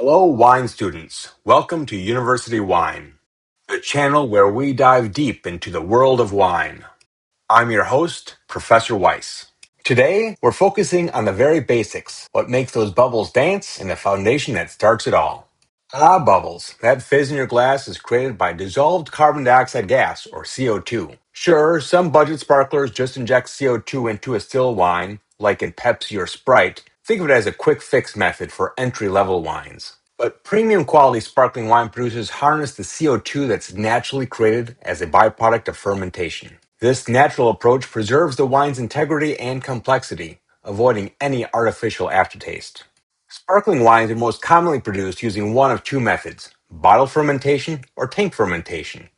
Hello, wine students. Welcome to University Wine, the channel where we dive deep into the world of wine. I'm your host, Professor Weisse. Today, we're focusing on the very basics, what makes those bubbles dance, and the foundation that starts it all. Bubbles. That fizz in your glass is created by dissolved carbon dioxide gas, or CO2. Sure, some budget sparklers just inject CO2 into a still wine, like in Pepsi or Sprite. Think of it as a quick fix method for entry-level wines. But premium quality sparkling wine producers harness the CO2 that's naturally created as a byproduct of fermentation. This natural approach preserves the wine's integrity and complexity, avoiding any artificial aftertaste. Sparkling wines are most commonly produced using one of two methods, bottle fermentation or tank fermentation,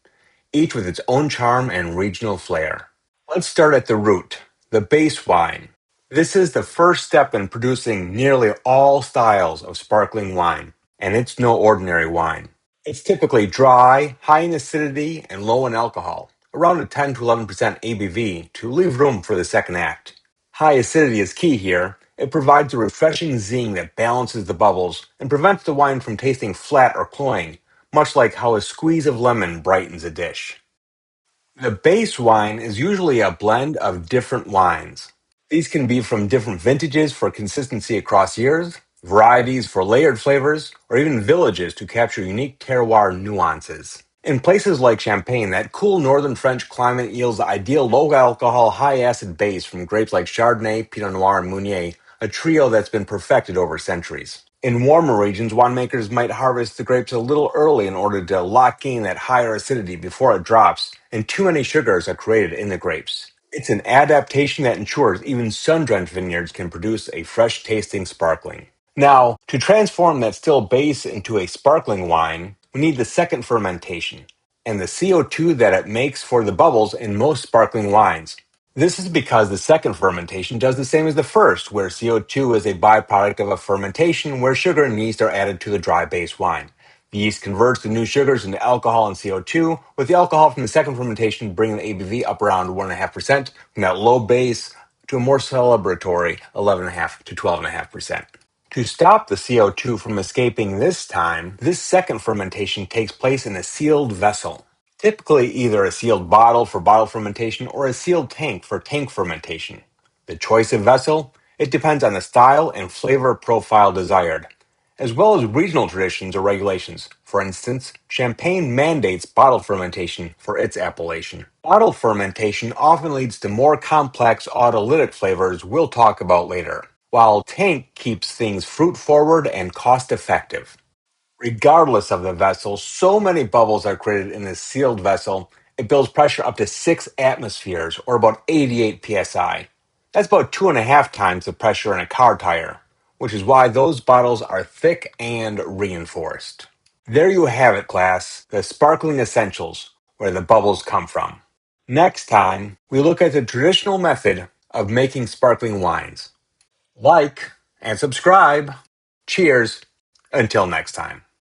each with its own charm and regional flair. Let's start at the root, the base wine. This is the first step in producing nearly all styles of sparkling wine, and it's no ordinary wine. It's typically dry, high in acidity, and low in alcohol, around a 10 to 11% ABV to leave room for the second act. High acidity is key here. It provides a refreshing zing that balances the bubbles and prevents the wine from tasting flat or cloying, much like how a squeeze of lemon brightens a dish. The base wine is usually a blend of different wines. These can be from different vintages for consistency across years, varieties for layered flavors, or even villages to capture unique terroir nuances. In places like Champagne, that cool northern French climate yields the ideal low-alcohol, high-acid base from grapes like Chardonnay, Pinot Noir, and Meunier, a trio that's been perfected over centuries. In warmer regions, winemakers might harvest the grapes a little early in order to lock in that higher acidity before it drops, and too many sugars are created in the grapes. It's an adaptation that ensures even sun-drenched vineyards can produce a fresh-tasting sparkling. Now, to transform that still base into a sparkling wine, we need the second fermentation, and the CO2 that it makes for the bubbles in most sparkling wines. This is because the second fermentation does the same as the first, where CO2 is a byproduct of a fermentation where sugar and yeast are added to the dry base wine. The yeast converts the new sugars into alcohol and CO2, with the alcohol from the second fermentation bringing the ABV up around 1.5% from that low base to a more celebratory 11.5 to 12.5%. To stop the CO2 from escaping this time, this second fermentation takes place in a sealed vessel. Typically either a sealed bottle for bottle fermentation or a sealed tank for tank fermentation. The choice of vessel, it depends on the style and flavor profile desired, as well as regional traditions or regulations. For instance, Champagne mandates bottle fermentation for its appellation. Bottle fermentation often leads to more complex autolytic flavors we'll talk about later, while tank keeps things fruit-forward and cost-effective. Regardless of the vessel, so many bubbles are created in this sealed vessel, it builds pressure up to 6 atmospheres, or about 88 psi. That's about 2.5 times the pressure in a car tire, which is why those bottles are thick and reinforced. There you have it, class, the sparkling essentials, where the bubbles come from. Next time, we look at the traditional method of making sparkling wines. Like and subscribe. Cheers. Until next time.